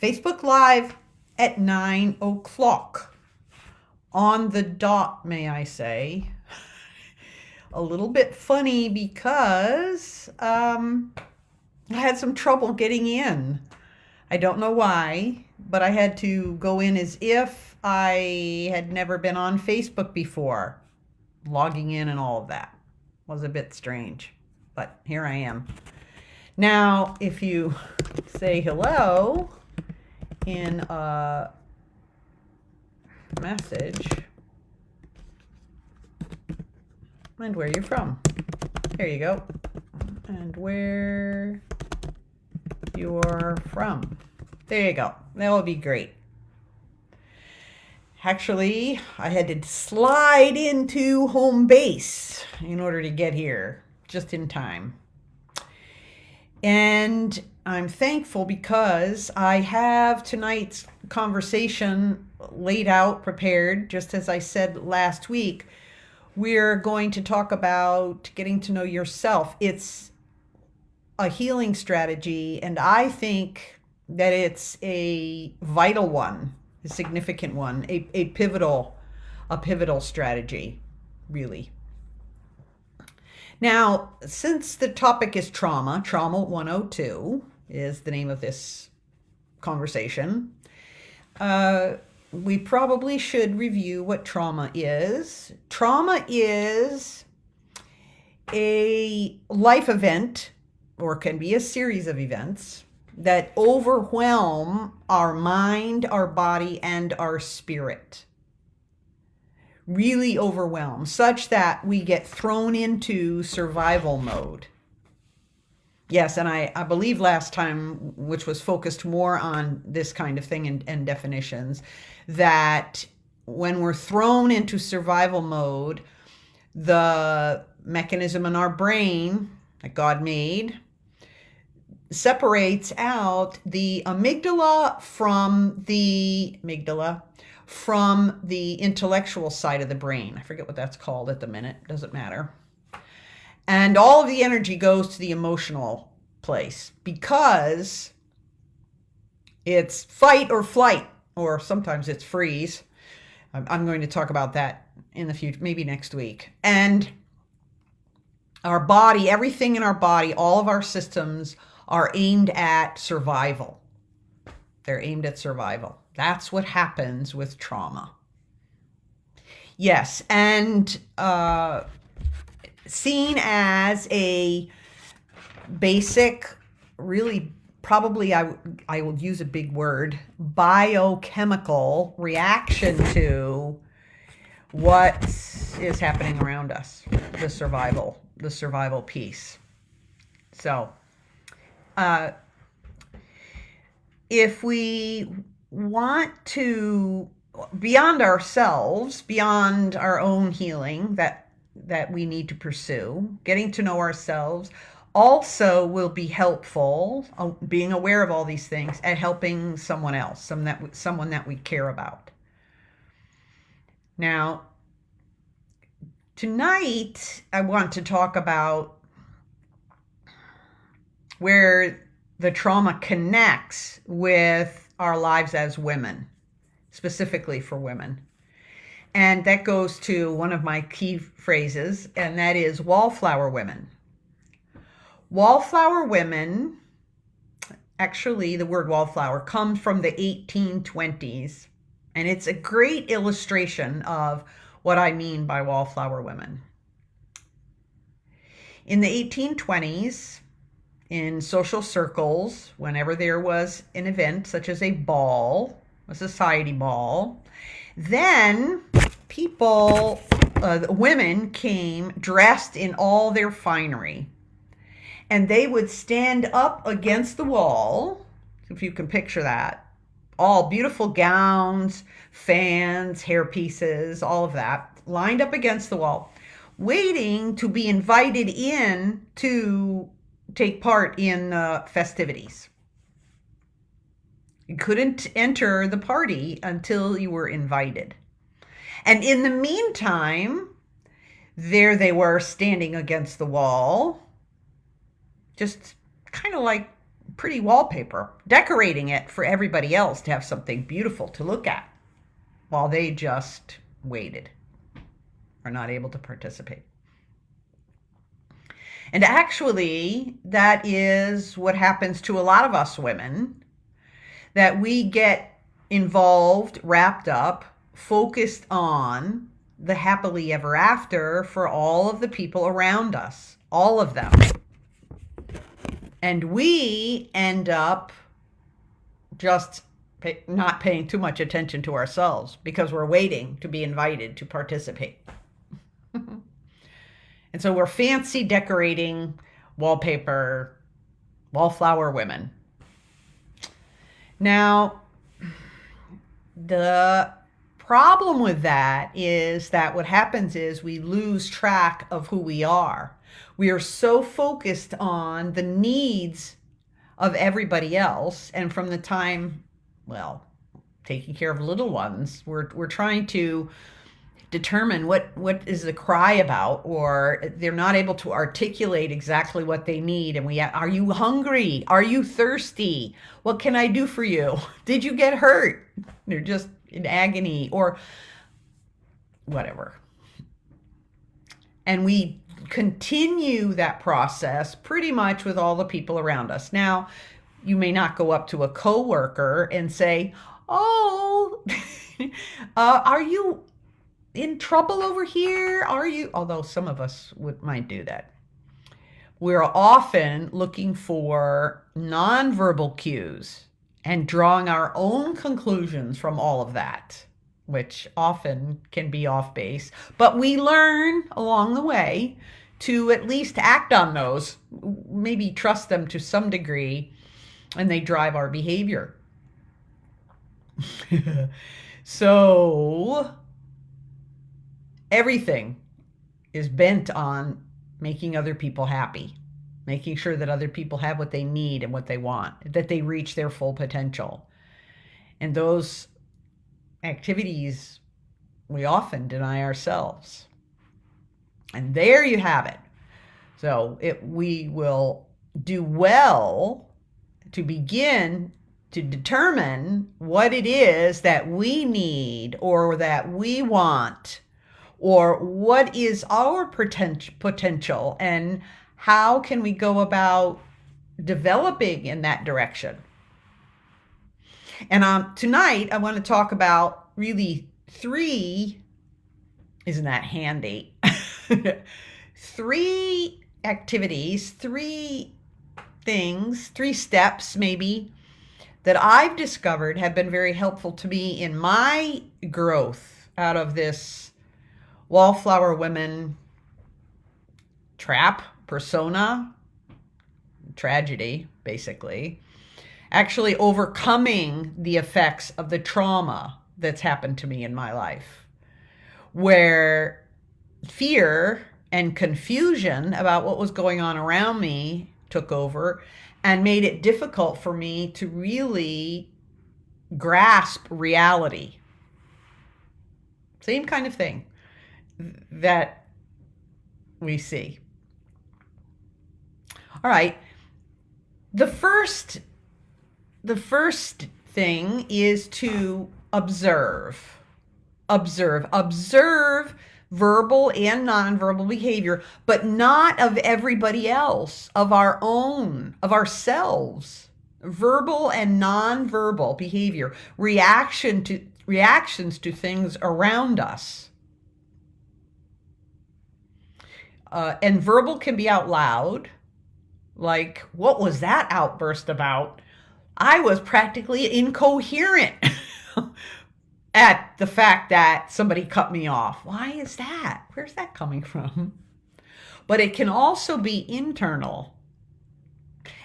Facebook Live at 9 o'clock. On the dot, may I say. A little bit funny because I had some trouble getting in. I don't know why, but I had to go in as if I had never been on Facebook before. Logging in and all of that was a bit strange, but here I am. Now, if you say hello in a message and where you're from, there you go, and where you're from, there you go, that would be great. Actually, I had to slide into home base in order to get here just in time. And I'm thankful because I have tonight's conversation laid out, prepared, just as I said last week. We're going to talk about getting to know yourself. It's a healing strategy, and I think that it's a vital one, a significant one, a pivotal strategy, really. Now, since the topic is Trauma 102 is the name of this conversation, we probably should review what trauma is. Trauma is a life event, or can be a series of events, that overwhelm our mind, our body, and our spirit. Really overwhelmed, such that we get thrown into survival mode. Yes, and I believe last time, which was focused more on this kind of thing and definitions, that when we're thrown into survival mode, the mechanism in our brain that God made separates out the amygdala from the intellectual side of the brain. I forget what that's called at the minute, doesn't matter. And all of the energy goes to the emotional place because it's fight or flight, or sometimes it's freeze. I'm going to talk about that in the future, maybe next week. And our body, everything in our body, all of our systems are aimed at survival. They're aimed at survival. That's what happens with trauma. Yes, and seen as a basic, really, probably I will use a big word, biochemical reaction to what is happening around us, the survival piece. So, if we want to, beyond ourselves, beyond our own healing that we need to pursue, getting to know ourselves also will be helpful, being aware of all these things, at helping someone else, someone that we care about. Now, tonight I want to talk about where the trauma connects with our lives as women, specifically for women. And that goes to one of my key phrases, and that is wallflower women. Wallflower women, actually the word wallflower comes from the 1820s, and it's a great illustration of what I mean by wallflower women. In the 1820s, in social circles, whenever there was an event such as a ball, a society ball, then women came dressed in all their finery, and they would stand up against the wall, if you can picture that, all beautiful gowns, fans, hair pieces, all of that, lined up against the wall, waiting to be invited in to take part in festivities. You couldn't enter the party until you were invited. And in the meantime, there they were standing against the wall, just kind of like pretty wallpaper, decorating it for everybody else to have something beautiful to look at while they just waited, are not able to participate. And actually, that is what happens to a lot of us women, that we get involved, wrapped up, focused on the happily ever after for all of the people around us, all of them. And we end up just not paying too much attention to ourselves because we're waiting to be invited to participate. And so we're fancy decorating wallpaper, wallflower women. Now, the problem with that is that what happens is we lose track of who we are. We are so focused on the needs of everybody else, and from the time, well, taking care of little ones, we're trying to determine what is the cry about, or they're not able to articulate exactly what they need, and are you hungry? Are you thirsty? What can I do for you? Did you get hurt? They're just in agony or whatever. And we continue that process pretty much with all the people around us. Now, you may not go up to a coworker and say, "Oh, are you in trouble over here? Are you?" Although some of us might do that. We're often looking for nonverbal cues and drawing our own conclusions from all of that, which often can be off base. But we learn along the way to at least act on those, maybe trust them to some degree, and they drive our behavior. So everything is bent on making other people happy, making sure that other people have what they need and what they want, that they reach their full potential. And those activities we often deny ourselves. And there you have it. So we will do well to begin to determine what it is that we need or that we want, or what is our potential, and how can we go about developing in that direction. And tonight I want to talk about really three, isn't that handy? 3 activities, 3 things, 3 steps maybe, that I've discovered have been very helpful to me in my growth out of this wallflower women trap, persona, tragedy, basically. Actually overcoming the effects of the trauma that's happened to me in my life, where fear and confusion about what was going on around me took over and made it difficult for me to really grasp reality. Same kind of thing that we see. All right. The first thing is to observe verbal and nonverbal behavior, but not of everybody else, of our own, of ourselves. Verbal and nonverbal behavior, reactions to things around us. And verbal can be out loud, like, what was that outburst about? I was practically incoherent at the fact that somebody cut me off. Why is that? Where's that coming from? But it can also be internal.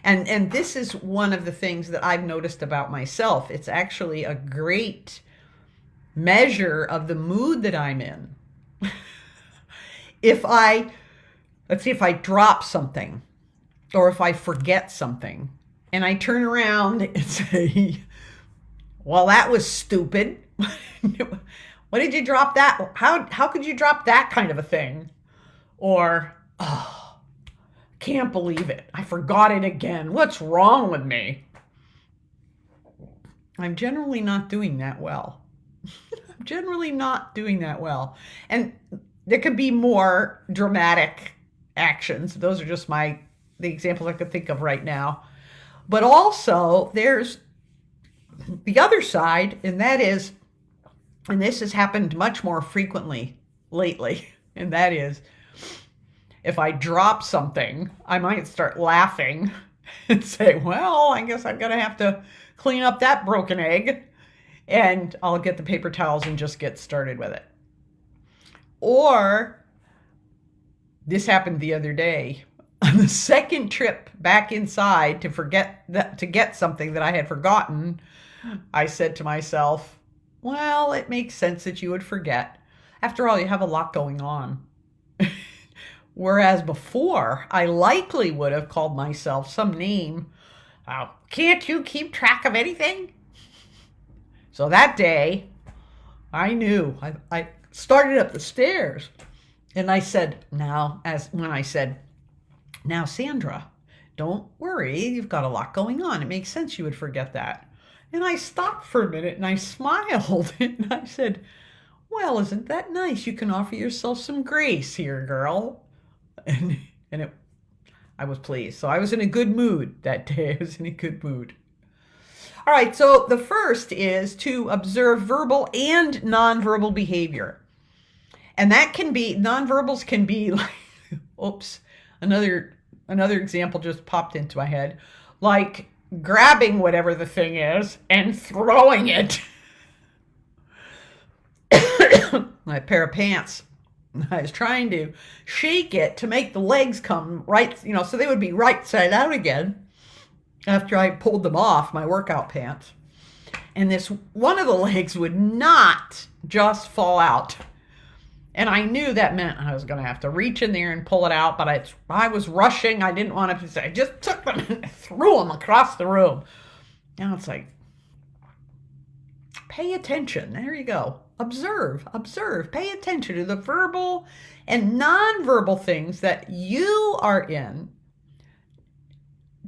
And this is one of the things that I've noticed about myself. It's actually a great measure of the mood that I'm in. Let's see, if I drop something or if I forget something and I turn around and say, well, that was stupid. What did you drop that? How could you drop that kind of a thing? Or, oh, Can't believe it. I forgot it again. What's wrong with me? I'm generally not doing that well. I'm generally not doing that well. And there could be more dramatic actions. Those are just the examples I could think of right now. But also, there's the other side, and that is, and this has happened much more frequently lately, and that is, if I drop something, I might start laughing and say, well, I guess I'm going to have to clean up that broken egg, and I'll get the paper towels and just get started with it. Or, this happened the other day, on the second trip back inside to get something that I had forgotten, I said to myself, well, it makes sense that you would forget. After all, you have a lot going on. Whereas before, I likely would have called myself some name. Oh, can't you keep track of anything? So that day, I knew. I started up the stairs, and I said, now, Sandra, don't worry. You've got a lot going on. It makes sense you would forget that. And I stopped for a minute, and I smiled, and I said, well, isn't that nice? You can offer yourself some grace here, girl. I was pleased. So I was in a good mood that day. I was in a good mood. All right, so the first is to observe verbal and nonverbal behavior. And that can be, nonverbals can be like, oops, another example just popped into my head, like grabbing whatever the thing is and throwing it. My pair of pants. I was trying to shake it to make the legs come right, so they would be right side out again after I pulled them off, my workout pants. And this one of the legs would not just fall out. And I knew that meant I was going to have to reach in there and pull it out, but I was rushing. I didn't want to say, I just took them and threw them across the room. Now it's like, pay attention. There you go. Observe, pay attention to the verbal and nonverbal things that you are in.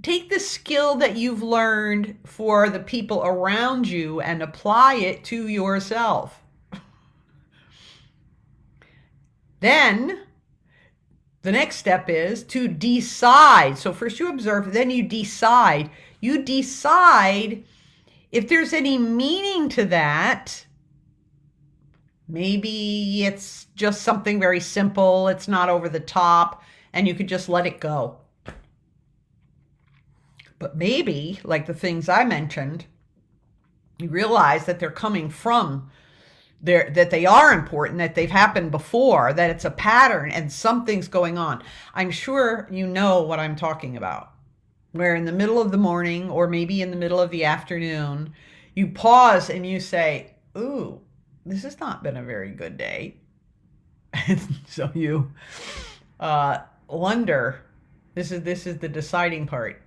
Take the skill that you've learned for the people around you and apply it to yourself. Then the next step is to decide. So first you observe, then you decide. You decide if there's any meaning to that. Maybe it's just something very simple, it's not over the top, and you could just let it go. But maybe, like the things I mentioned, you realize that they're coming from that they are important, that they've happened before, that it's a pattern and something's going on. I'm sure you know what I'm talking about. Where in the middle of the morning, or maybe in the middle of the afternoon, you pause and you say, ooh, this has not been a very good day. And so you wonder, this is the deciding part.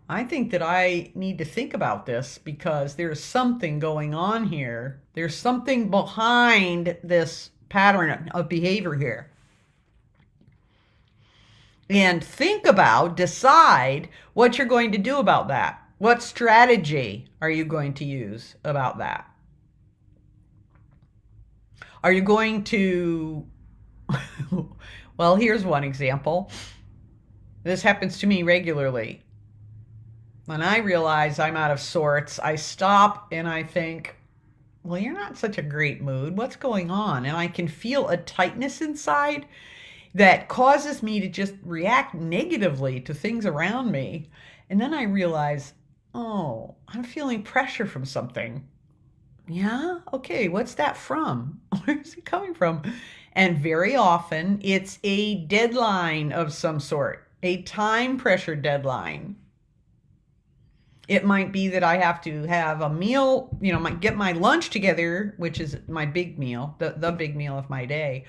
I think that I need to think about this because there's something going on here. There's something behind this pattern of behavior here. And decide what you're going to do about that. What strategy are you going to use about that? Are you going to, well, here's one example. This happens to me regularly. When I realize I'm out of sorts, I stop and I think, well, you're not in such a great mood. What's going on? And I can feel a tightness inside that causes me to just react negatively to things around me. And then I realize, oh, I'm feeling pressure from something. Yeah? Okay, what's that from? Where is it coming from? And very often it's a deadline of some sort, a time pressure deadline. It might be that I have to have a meal, get my lunch together, which is my big meal, the big meal of my day.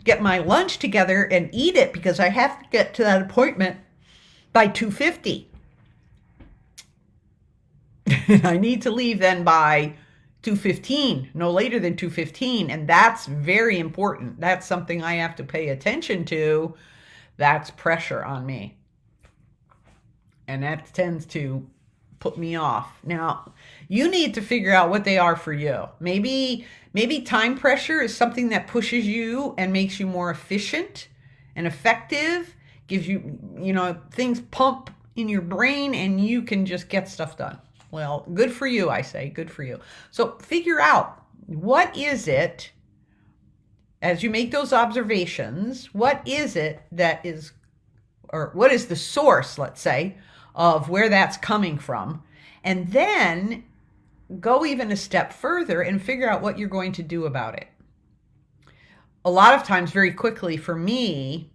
Get my lunch together and eat it because I have to get to that appointment by 2:50. I need to leave then by 2:15, no later than 2:15. And that's very important. That's something I have to pay attention to That's pressure on me. And that tends to put me off. Now, you need to figure out what they are for you. Maybe time pressure is something that pushes you and makes you more efficient and effective, gives you, things pump in your brain and you can just get stuff done. Well, good for you, I say, good for you. So figure out, what is it, as you make those observations, what is it that is, or what is the source, let's say, of where that's coming from? And then go even a step further and figure out what you're going to do about it. A lot of times, very quickly for me,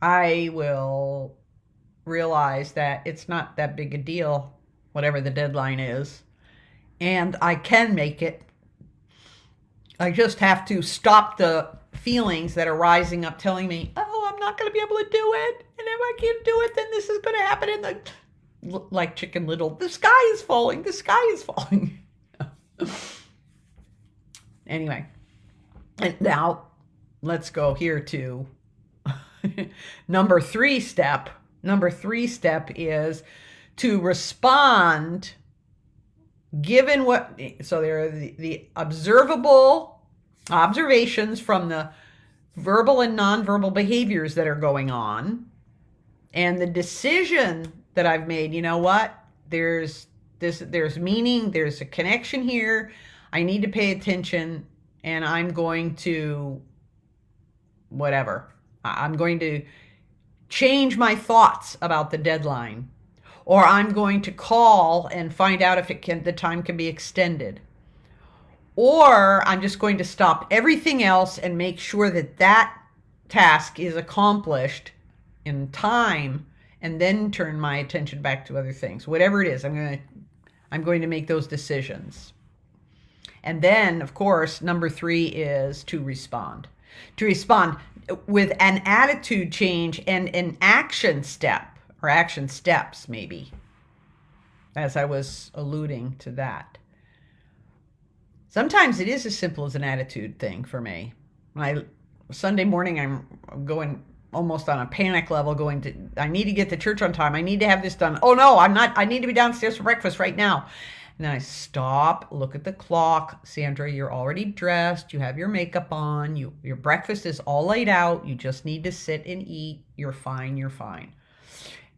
I will realize that it's not that big a deal, whatever the deadline is, and I can make it. I just have to stop the feelings that are rising up telling me, oh, I'm not going to be able to do it. And if I can't do it, then this is going to happen in the, like Chicken Little, the sky is falling, the sky is falling. Anyway, and now let's go here to number three step. Number three step is to respond given what, so there are the observable observations from the verbal and nonverbal behaviors that are going on, and the decision that I've made. You know what? There's meaning, there's a connection here. I need to pay attention, and I'm going to whatever. I'm going to change my thoughts about the deadline, or I'm going to call and find out if the time can be extended. Or I'm just going to stop everything else and make sure that that task is accomplished in time, and then turn my attention back to other things. Whatever it is, I'm going to make those decisions. And then, of course, number three is to respond. To respond with an attitude change and an action step, or action steps maybe, as I was alluding to that. Sometimes it is as simple as an attitude thing for me. Sunday morning, I'm going almost on a panic level, I need to get to church on time. I need to have this done. Oh no, I'm not. I need to be downstairs for breakfast right now. And then I stop, look at the clock. Sandra, you're already dressed. You have your makeup on. Your breakfast is all laid out. You just need to sit and eat. You're fine. You're fine.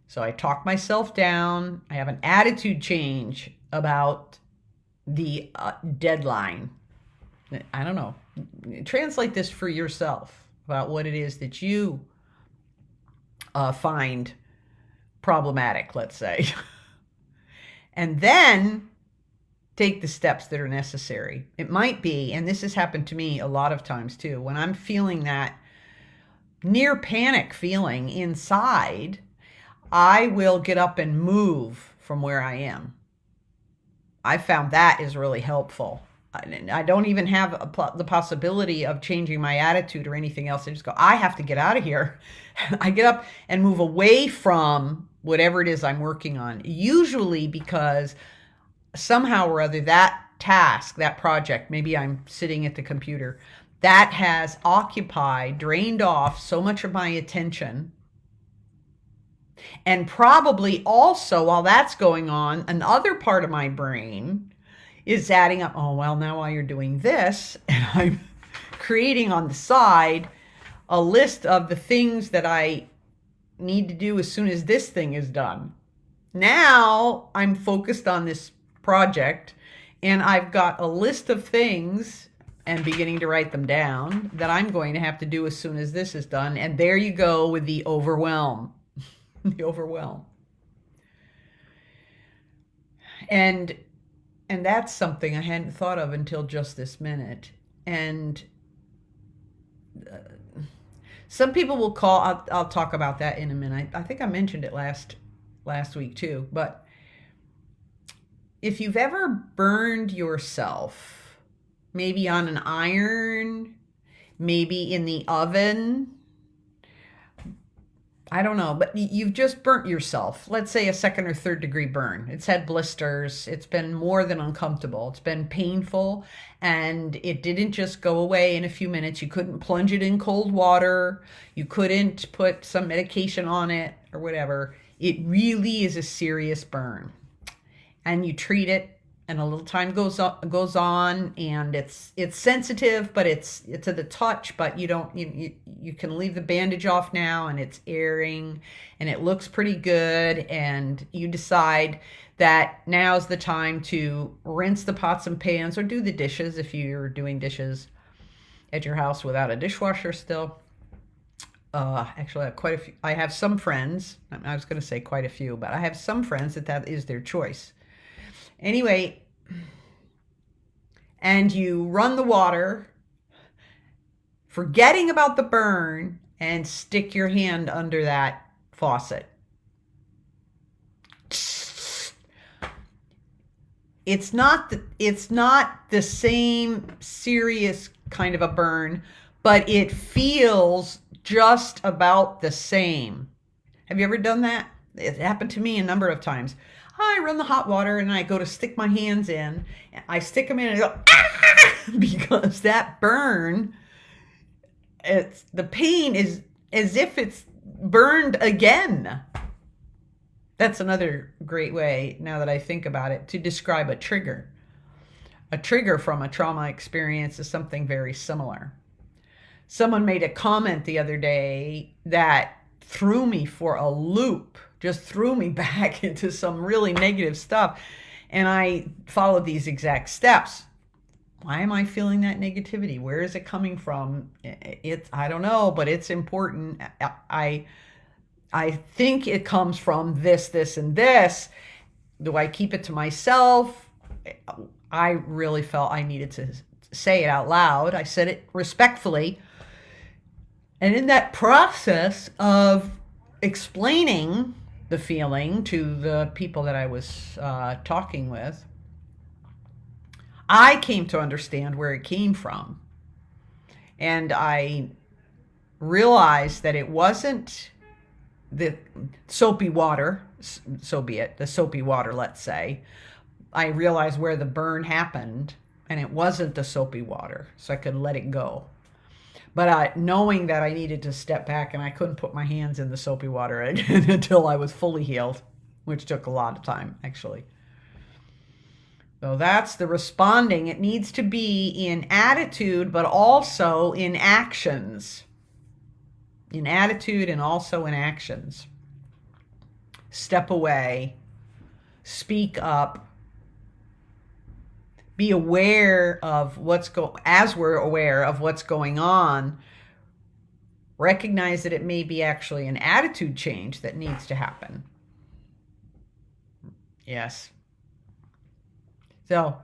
So I talk myself down. I have an attitude change about the deadline. I don't know. Translate this for yourself about what it is that you find problematic, let's say. And then take the steps that are necessary. It might be, and this has happened to me a lot of times too, when I'm feeling that near panic feeling inside, I will get up and move from where I am. I found that is really helpful. I don't even have the possibility of changing my attitude or anything else. I just go, I have to get out of here. I get up and move away from whatever it is I'm working on, usually because somehow or other that task, that project, maybe I'm sitting at the computer, that has occupied, drained off so much of my attention. And probably also, while that's going on, another part of my brain is adding up, oh, well, now while you're doing this, and I'm creating on the side a list of the things that I need to do as soon as this thing is done. Now I'm focused on this project, and I've got a list of things and beginning to write them down that I'm going to have to do as soon as this is done. And there you go with the overwhelm. The overwhelm. And that's something I hadn't thought of until just this minute. And some people will call, I'll talk about that in a minute. I think I mentioned it last week too. But if you've ever burned yourself, maybe on an iron, maybe in the oven, I don't know, but you've just burnt yourself. Let's say a second or third degree burn. It's had blisters. It's been more than uncomfortable. It's been painful, and it didn't just go away in a few minutes. You couldn't plunge it in cold water. You couldn't put some medication on it or whatever. It really is a serious burn. And you treat it, and a little time goes on, and it's sensitive, but it's to the touch, but you can leave the bandage off now, and it's airing, and it looks pretty good, and you decide that now's the time to rinse the pots and pans or do the dishes if you're doing dishes at your house without a dishwasher still. Actually, I have quite a few. I have some friends. I was going to say quite a few, but I have some friends that is their choice. Anyway, and you run the water, forgetting about the burn, and stick your hand under that faucet. It's not the same serious kind of a burn, but it feels just about the same. Have you ever done that? It happened to me a number of times. I run the hot water and I go to stick my hands in. I stick them in and I go, ah! Because that burn, the pain is as if it's burned again. That's another great way, now that I think about it, to describe a trigger. A trigger from a trauma experience is something very similar. Someone made a comment the other day that threw me for a loop, just threw me back into some really negative stuff. And I followed these exact steps. Why am I feeling that negativity? Where is it coming from? I don't know, but it's important. I think it comes from this, and this. Do I keep it to myself? I really felt I needed to say it out loud. I said it respectfully. And in that process of explaining the feeling to the people that I was talking with, I came to understand where it came from. And I realized that it wasn't the soapy water, so be it, the soapy water, let's say. I realized where the burn happened, and it wasn't the soapy water, so I could let it go. But knowing that I needed to step back, and I couldn't put my hands in the soapy water until I was fully healed, which took a lot of time, actually. So that's the responding. It needs to be in attitude, but also in actions. In attitude and also in actions. Step away. Speak up. Be aware of as we're aware of what's going on, recognize that it may be actually an attitude change that needs to happen. Yes. So,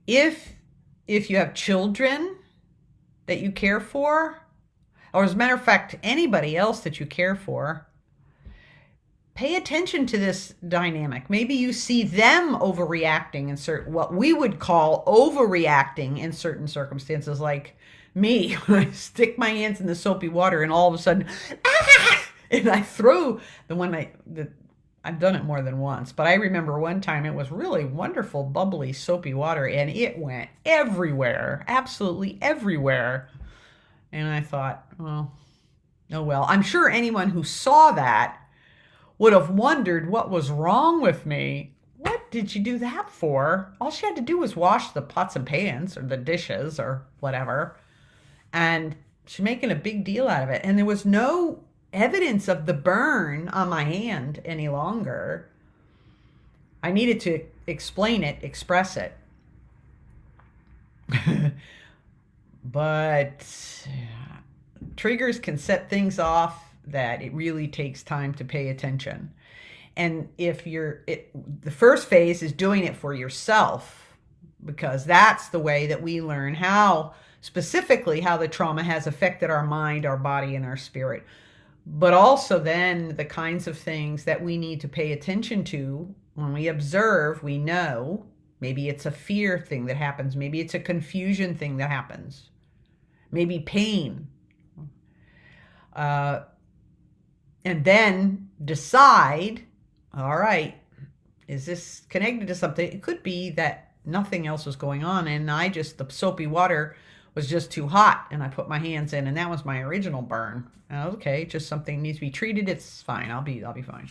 if you have children that you care for, or as a matter of fact, anybody else that you care for, pay attention to this dynamic. Maybe you see them overreacting in what we would call overreacting in certain circumstances, like me, when I stick my hands in the soapy water and all of a sudden, and I throw I've done it more than once, but I remember one time it was really wonderful, bubbly, soapy water, and it went everywhere, absolutely everywhere. And I thought, oh well. I'm sure anyone who saw that would have wondered what was wrong with me. What did you do that for? All she had to do was wash the pots and pans or the dishes or whatever. And she's making a big deal out of it. And there was no evidence of the burn on my hand any longer. I needed to explain it, express it. But triggers can set things off that it really takes time to pay attention. And the first phase is doing it for yourself, because that's the way that we learn specifically how the trauma has affected our mind, our body, and our spirit. But also then the kinds of things that we need to pay attention to when we observe, we know maybe it's a fear thing that happens. Maybe it's a confusion thing that happens. Maybe pain. Uh, and then decide, all right, is this connected to something? It could be that nothing else was going on, and the soapy water was just too hot, and I put my hands in, and that was my original burn. Okay, just something needs to be treated. It's fine. I'll be fine.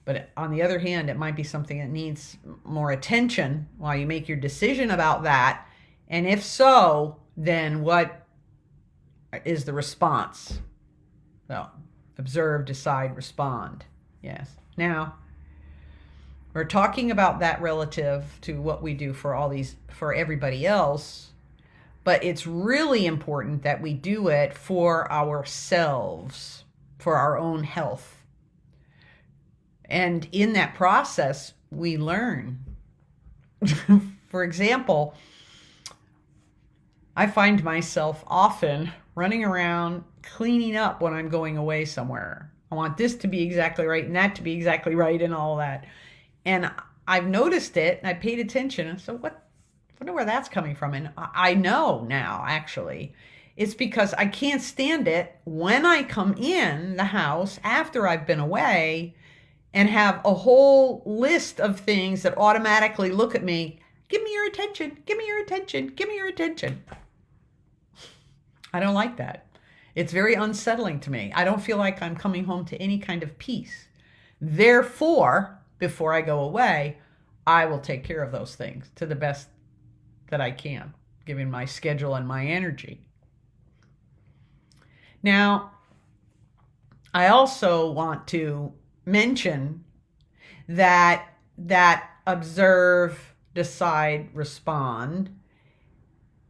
But on the other hand, it might be something that needs more attention while you make your decision about that. And if so, then what is the response? So, observe, decide, respond. Yes. Now, we're talking about that relative to what we do for everybody else, but it's really important that we do it for ourselves, for our own health. And in that process, we learn. For example, I find myself often running around cleaning up when I'm going away somewhere. I want this to be exactly right and that to be exactly right and all that. And I've noticed it and I paid attention. And so I wonder where that's coming from. And I know now, actually. It's because I can't stand it when I come in the house after I've been away and have a whole list of things that automatically look at me. Give me your attention. Give me your attention. Give me your attention. I don't like that. It's very unsettling to me. I don't feel like I'm coming home to any kind of peace. Therefore, before I go away, I will take care of those things to the best that I can, given my schedule and my energy. Now, I also want to mention that observe, decide, respond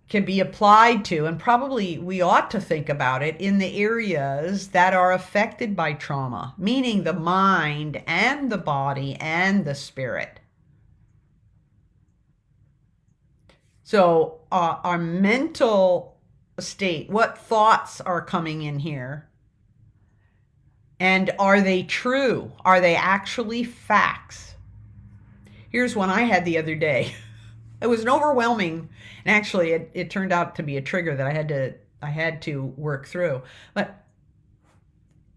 can be applied to, and probably we ought to think about it in the areas that are affected by trauma, meaning the mind and the body and the spirit. So our mental state, what thoughts are coming in here? And are they true? Are they actually facts? Here's one I had the other day. It was an overwhelming, and actually it turned out to be a trigger that I had to work through. But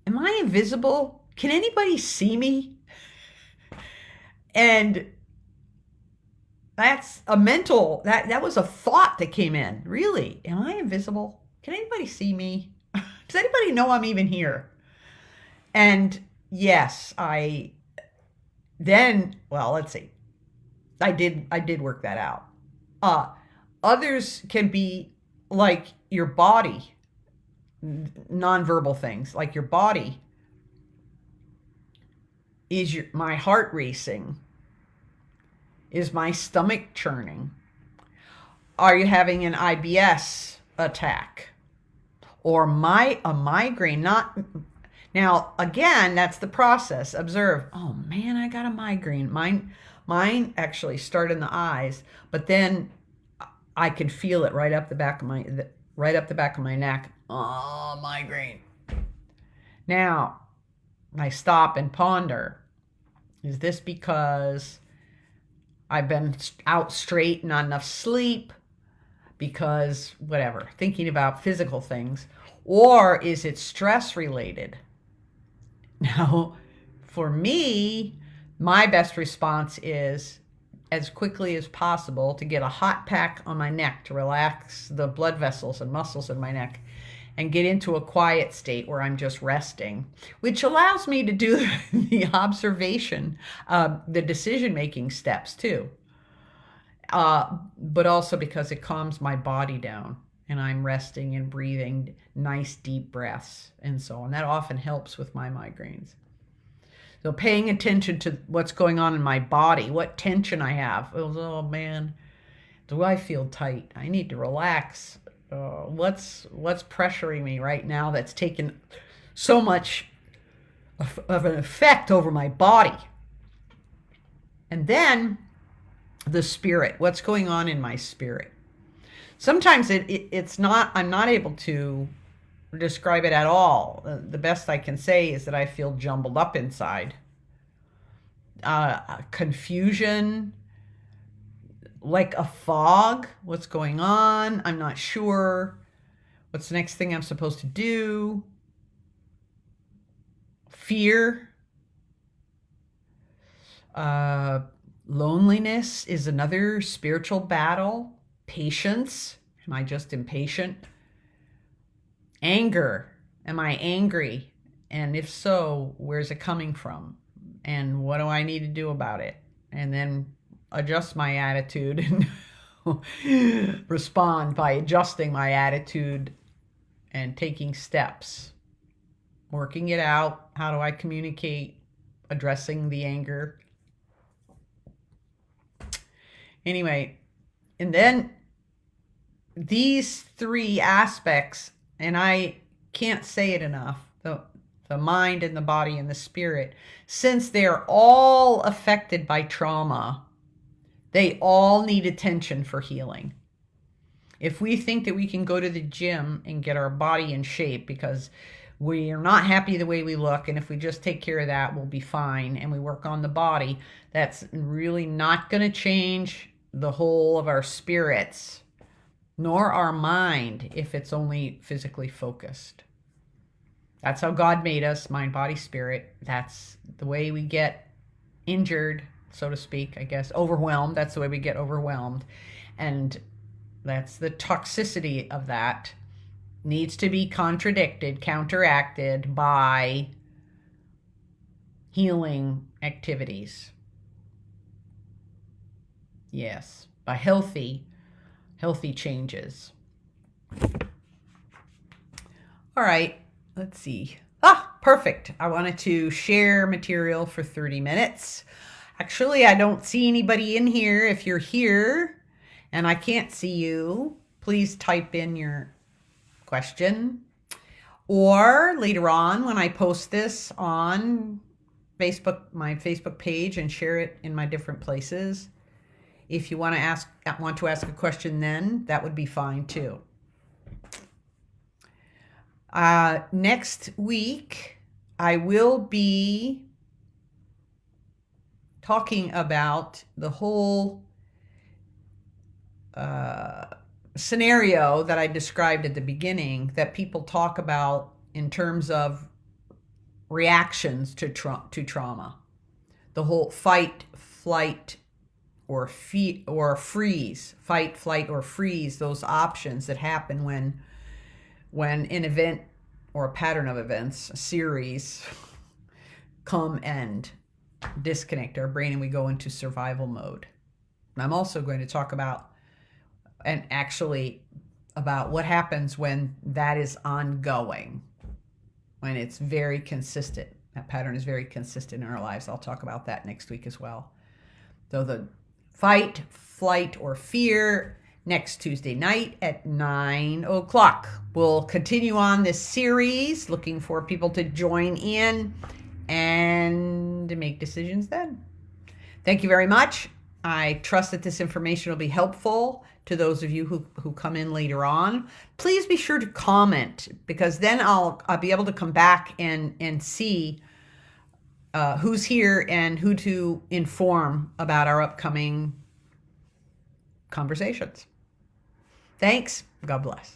am I invisible? Can anybody see me? And that's a mental, that was a thought that came in. Really? Am I invisible? Can anybody see me? Does anybody know I'm even here? And yes, let's see. I did work that out. Others can be like your body, nonverbal things, like your body. Is my heart racing? Is my stomach churning? Are you having an IBS attack? Or a migraine? Now, again, that's the process. Observe. Oh man, I got a migraine. Mine actually started in the eyes, but then I could feel it right up the back of my neck. Oh, migraine. Now, I stop and ponder. Is this because I've been out straight, not enough sleep? Because whatever, thinking about physical things, or is it stress related? Now, for me, my best response is as quickly as possible to get a hot pack on my neck to relax the blood vessels and muscles in my neck and get into a quiet state where I'm just resting, which allows me to do the observation, the decision-making steps too. But also because it calms my body down and I'm resting and breathing nice deep breaths and so on. That often helps with my migraines. So paying attention to what's going on in my body, what tension I have. Oh man, do I feel tight? I need to relax. What's pressuring me right now that's taken so much of an effect over my body? And then the spirit, what's going on in my spirit? Sometimes it's not, I'm not able to describe it at all. The best I can say is that I feel jumbled up inside. Confusion, like a fog. What's going on? I'm not sure. What's the next thing I'm supposed to do? Fear, loneliness is another spiritual battle. Patience, am I just impatient? Anger, am I angry? And if so, where's it coming from? And what do I need to do about it? And then adjust my attitude and respond by adjusting my attitude and taking steps, working it out. How do I communicate, addressing the anger? Anyway, and then these three aspects, and I can't say it enough, the mind and the body and the spirit, since they're all affected by trauma, they all need attention for healing. If we think that we can go to the gym and get our body in shape because we are not happy the way we look, and if we just take care of that, we'll be fine, and we work on the body, that's really not going to change the whole of our spirits, nor our mind, if it's only physically focused. That's how God made us, mind, body, spirit. That's the way we get injured, so to speak, I guess, overwhelmed. That's the way we get overwhelmed. And that's the toxicity of that. Needs to be counteracted by healing activities. Yes, by healthy changes. All right, let's see. Perfect. I wanted to share material for 30 minutes. Actually, I don't see anybody in here. If you're here and I can't see you, please type in your question. Or later on, when I post this on Facebook, my Facebook page, and share it in my different places, if you want to ask a question, then that would be fine too. Next week, I will be talking about the whole scenario that I described at the beginning that people talk about in terms of reactions to trauma. The whole fight, flight, or freeze, fight, flight, or freeze, those options that happen when an event or a pattern of events, a series, come and disconnect our brain and we go into survival mode. And I'm also going to talk about what happens when that is ongoing, when it's very consistent. That pattern is very consistent in our lives. I'll talk about that next week as well. So the fight, flight, or fear, next Tuesday night at 9 o'clock. We'll continue on this series, looking for people to join in and to make decisions then. Thank you very much. I trust that this information will be helpful to those of you who come in later on. Please be sure to comment, because then I'll be able to come back and see who's here and who to inform about our upcoming conversations. Thanks. God bless.